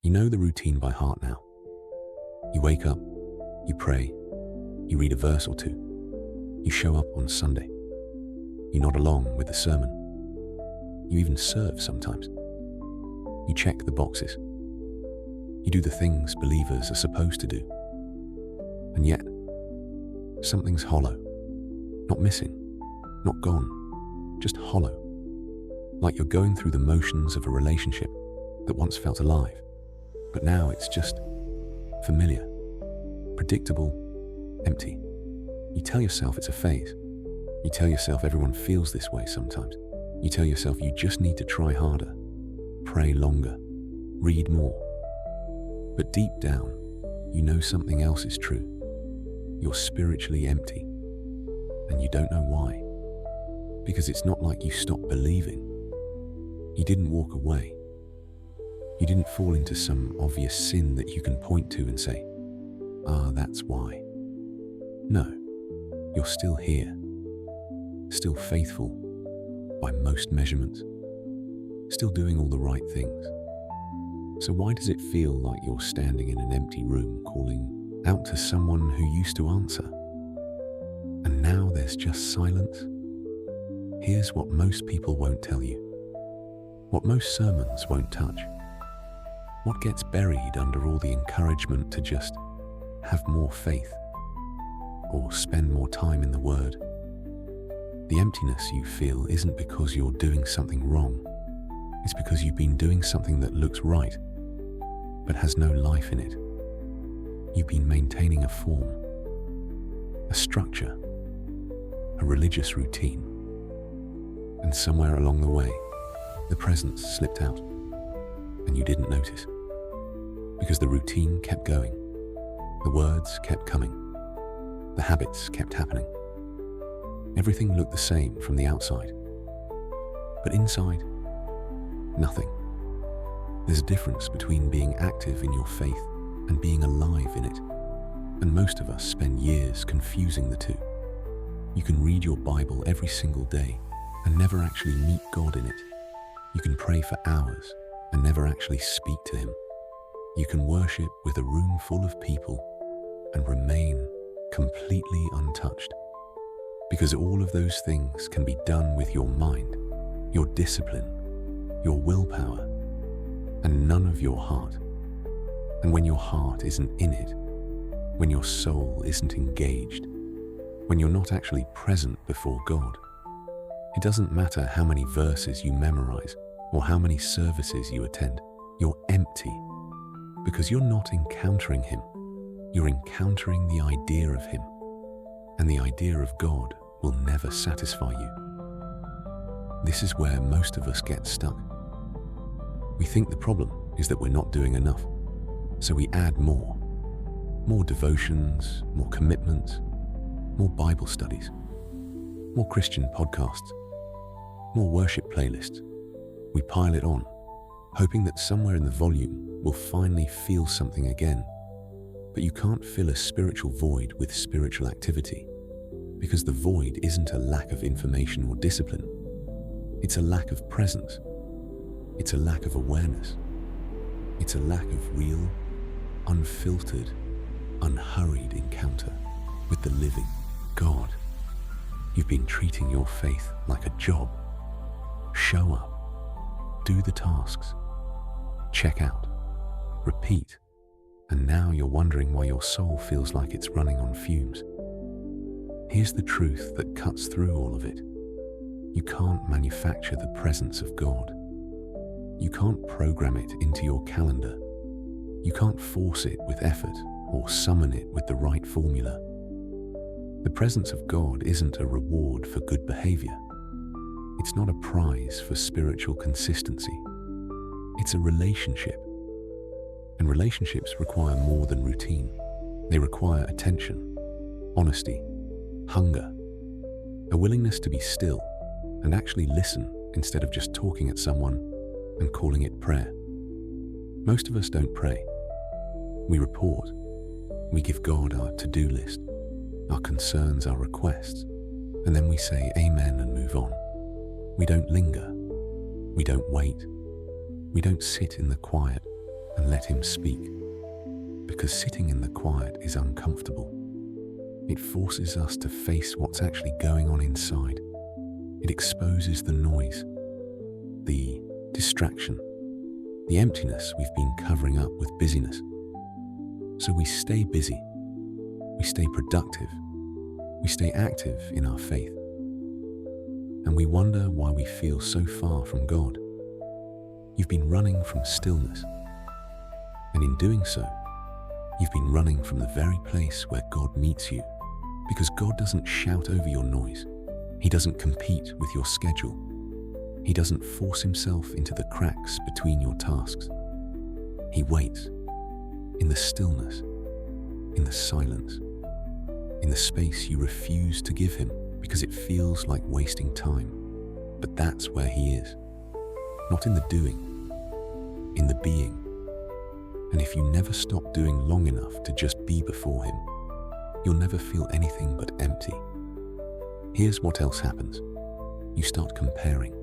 You know the routine by heart now. You wake up, you pray, you read a verse or two, you show up on Sunday, you nod along with the sermon, you even serve sometimes. You check the boxes. You do the things believers are supposed to do. And yet, something's hollow. Not missing, not gone, just hollow. Like you're going through the motions of a relationship that once felt alive, but now it's just familiar, predictable, empty. You tell yourself it's a phase. You tell yourself everyone feels this way sometimes. You tell yourself you just need to try harder, pray longer, read more. But deep down, you know something else is true. You're spiritually empty, and you don't know why. Because it's not like you stopped believing. You didn't walk away. You didn't fall into some obvious sin that you can point to and say, that's why. No, you're still here, still faithful by most measurements, still doing all the right things. So why does it feel like you're standing in an empty room calling out to someone who used to answer? And now there's just silence? Here's what most people won't tell you, what most sermons won't touch, what gets buried under all the encouragement to just have more faith or spend more time in the Word. The emptiness you feel isn't because you're doing something wrong. It's because you've been doing something that looks right, but has no life in it. You've been maintaining a form, a structure, a religious routine. And somewhere along the way, the presence slipped out, and you didn't notice. Because the routine kept going, the words kept coming, the habits kept happening. Everything looked the same from the outside, but inside, nothing. There's a difference between being active in your faith and being alive in it, and most of us spend years confusing the two. You can read your Bible every single day and never actually meet God in it. You can pray for hours and never actually speak to Him. You can worship with a room full of people and remain completely untouched. Because all of those things can be done with your mind, your discipline, your willpower, and none of your heart. And when your heart isn't in it, when your soul isn't engaged, when you're not actually present before God, it doesn't matter how many verses you memorize or how many services you attend, you're empty because you're not encountering Him. You're encountering the idea of Him, and the idea of God will never satisfy you. This is where most of us get stuck. We think the problem is that we're not doing enough, so we add more devotions, more commitments, more Bible studies, more Christian podcasts, more worship playlists. We pile it on, hoping that somewhere in the volume we'll finally feel something again. But you can't fill a spiritual void with spiritual activity, because the void isn't a lack of information or discipline. It's a lack of presence. It's a lack of awareness. It's a lack of real, unfiltered, unhurried encounter with the living God. You've been treating your faith like a job. Show up, do the tasks, check out, repeat, and now you're wondering why your soul feels like it's running on fumes. Here's the truth that cuts through all of it. You can't manufacture the presence of God. You can't program it into your calendar. You can't force it with effort or summon it with the right formula. The presence of God isn't a reward for good behavior. It's not a prize for spiritual consistency. It's a relationship. And relationships require more than routine. They require attention, honesty, hunger, a willingness to be still and actually listen instead of just talking at someone and calling it prayer. Most of us don't pray. We report. We give God our to-do list, our concerns, our requests, and then we say amen and move on. We don't linger. We don't wait. We don't sit in the quiet. and let him speak, because sitting in the quiet is uncomfortable. It forces us to face what's actually going on inside. It exposes the noise, the distraction, the emptiness we've been covering up with busyness. So we stay busy, we stay productive, we stay active in our faith. And we wonder why we feel so far from God. You've been running from stillness, and in doing so, you've been running from the very place where God meets you, because God doesn't shout over your noise. He doesn't compete with your schedule. He doesn't force himself into the cracks between your tasks. He waits in the stillness, in the silence, in the space you refuse to give him because it feels like wasting time. But that's where he is, not in the doing, in the being. And if you never stop doing long enough to just be before him, you'll never feel anything but empty. Here's what else happens. You start comparing.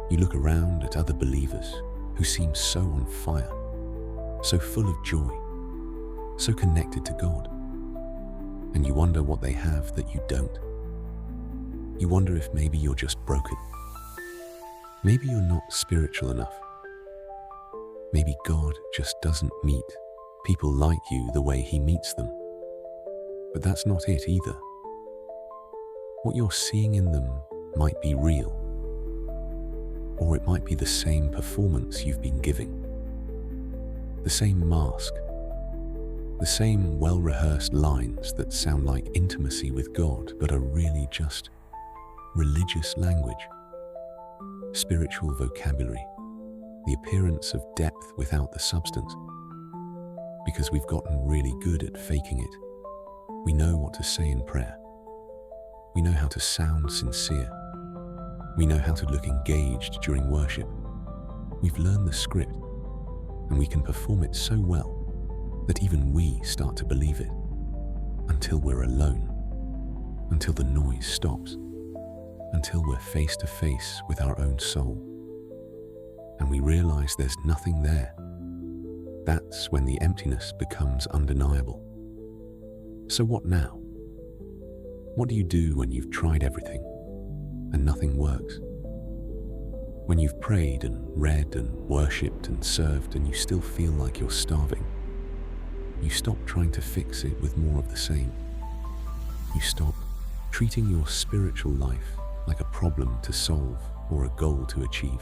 You look around at other believers who seem so on fire, so full of joy, so connected to God. And you wonder what they have that you don't. You wonder if maybe you're just broken. Maybe you're not spiritual enough. Maybe God just doesn't meet people like you the way he meets them. But that's not it either. What you're seeing in them might be real, or it might be the same performance you've been giving, the same mask, the same well-rehearsed lines that sound like intimacy with God but are really just religious language, spiritual vocabulary, the appearance of depth without the substance. Because we've gotten really good at faking it. We know what to say in prayer. We know how to sound sincere. We know how to look engaged during worship. We've learned the script, and we can perform it so well that even we start to believe it, until we're alone, until the noise stops, until we're face to face with our own soul, and we realize there's nothing there. That's when the emptiness becomes undeniable. So what now? What do you do when you've tried everything and nothing works? When you've prayed and read and worshipped and served and you still feel like you're starving, you stop trying to fix it with more of the same. You stop treating your spiritual life like a problem to solve or a goal to achieve.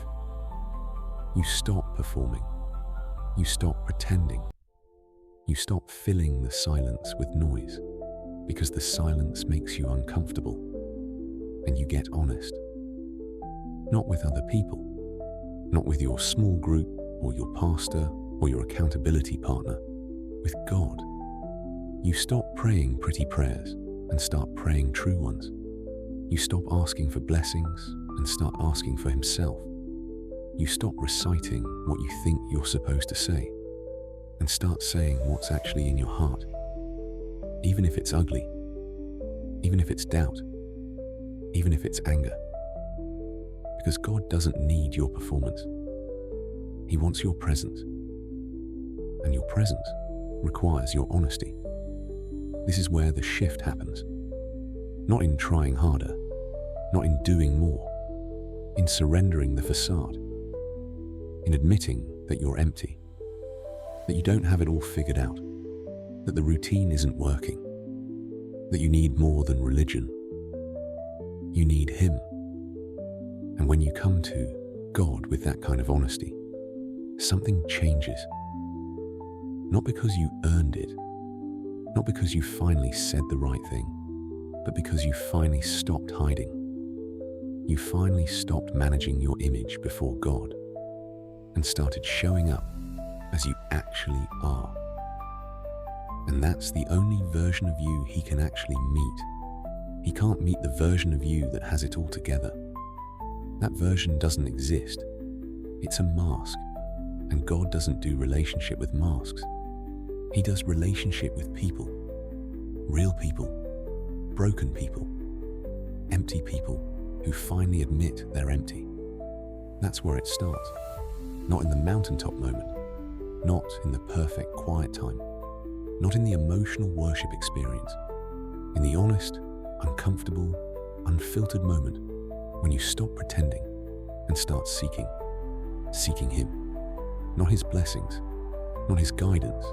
You stop performing. You stop pretending. You stop filling the silence with noise, because the silence makes you uncomfortable, and you get honest. Not with other people, not with your small group or your pastor or your accountability partner, with God. You stop praying pretty prayers and start praying true ones. You stop asking for blessings and start asking for himself. You stop reciting what you think you're supposed to say and start saying what's actually in your heart, even if it's ugly, even if it's doubt, even if it's anger. Because God doesn't need your performance. He wants your presence. And your presence requires your honesty. This is where the shift happens. Not in trying harder, not in doing more, in surrendering the facade, in admitting that you're empty, that you don't have it all figured out, that the routine isn't working, that you need more than religion. You need him. And when you come to God with that kind of honesty, something changes. Not because you earned it, not because you finally said the right thing, but because you finally stopped hiding. You finally stopped managing your image before God and started showing up as you actually are. And that's the only version of you he can actually meet. He can't meet the version of you that has it all together. That version doesn't exist. It's a mask, and God doesn't do relationship with masks. He does relationship with people, real people, broken people, empty people who finally admit they're empty. That's where it starts, not in the mountaintop moment, not in the perfect quiet time, not in the emotional worship experience, in the honest, uncomfortable, unfiltered moment when you stop pretending and start seeking Him, not His blessings, not His guidance,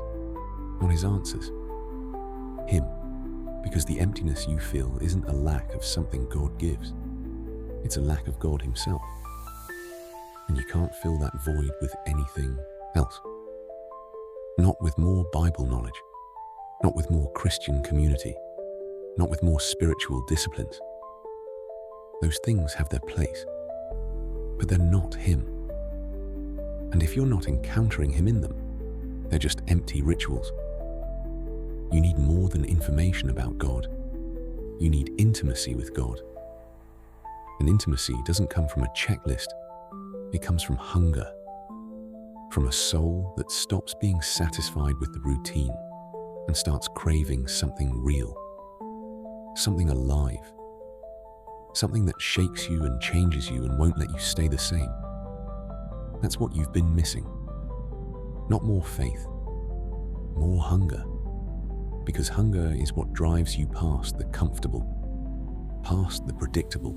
not His answers. Him, because the emptiness you feel isn't a lack of something God gives, it's a lack of God Himself. And you can't fill that void with anything else. Not with more Bible knowledge, not with more Christian community, not with more spiritual disciplines. Those things have their place, but they're not Him. And if you're not encountering Him in them, they're just empty rituals. You need more than information about God. You need intimacy with God. And intimacy doesn't come from a checklist. It comes from hunger, from a soul that stops being satisfied with the routine and starts craving something real, something alive, something that shakes you and changes you and won't let you stay the same. That's what you've been missing. Not more faith, more hunger. Because hunger is what drives you past the comfortable, past the predictable,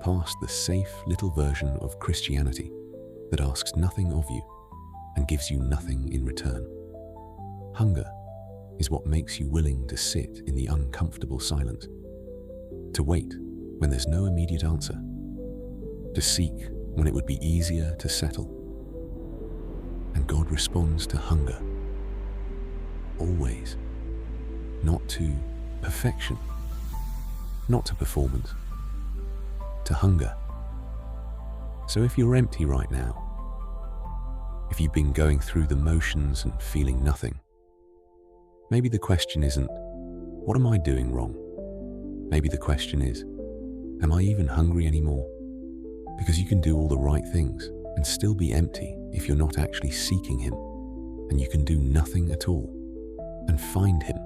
past the safe little version of Christianity that asks nothing of you and gives you nothing in return. Hunger is what makes you willing to sit in the uncomfortable silence, to wait when there's no immediate answer, to seek when it would be easier to settle. And God responds to hunger, always, not to perfection, not to performance, to hunger. So if you're empty right now, if you've been going through the motions and feeling nothing, maybe the question isn't, what am I doing wrong? Maybe the question is, am I even hungry anymore? Because you can do all the right things and still be empty if you're not actually seeking Him, and you can do nothing at all and find Him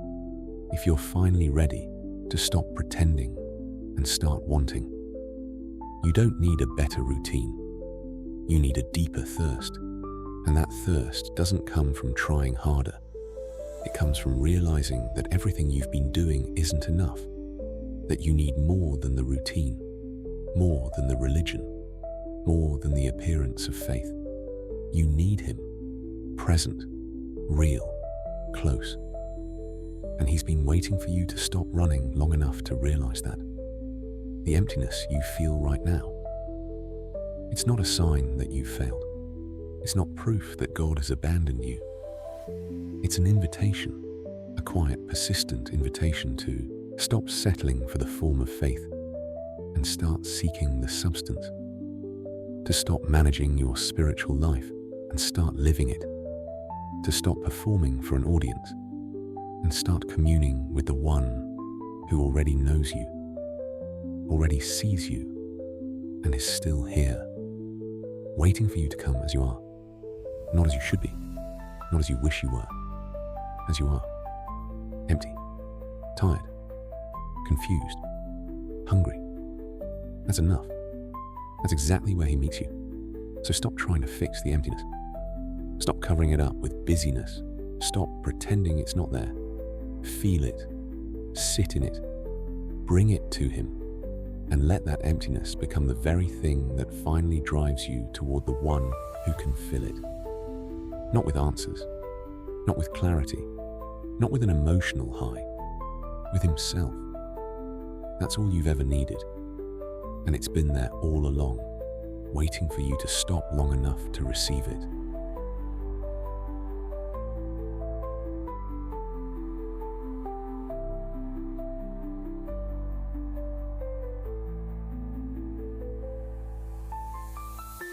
if you're finally ready to stop pretending and start wanting. You don't need a better routine. You need a deeper thirst, and that thirst doesn't come from trying harder. It comes from realizing that everything you've been doing isn't enough, that you need more than the routine, more than the religion, more than the appearance of faith. You need Him, present, real, close. And He's been waiting for you to stop running long enough to realize that. The emptiness you feel right now, it's not a sign that you've failed. It's not proof that God has abandoned you. It's an invitation, a quiet, persistent invitation to stop settling for the form of faith and start seeking the substance, to stop managing your spiritual life and start living it, to stop performing for an audience and start communing with the one who already knows you, already sees you, and is still here, waiting for you to come as you are, not as you should be, not as you wish you were, as you are, empty, tired, confused, hungry. That's enough. That's exactly where He meets you. So stop trying to fix the emptiness. Stop covering it up with busyness. Stop pretending it's not there. Feel it. Sit in it. Bring it to Him. And let that emptiness become the very thing that finally drives you toward the one who can fill it. Not with answers, not with clarity, not with an emotional high, with Himself. That's all you've ever needed. And it's been there all along, waiting for you to stop long enough to receive it.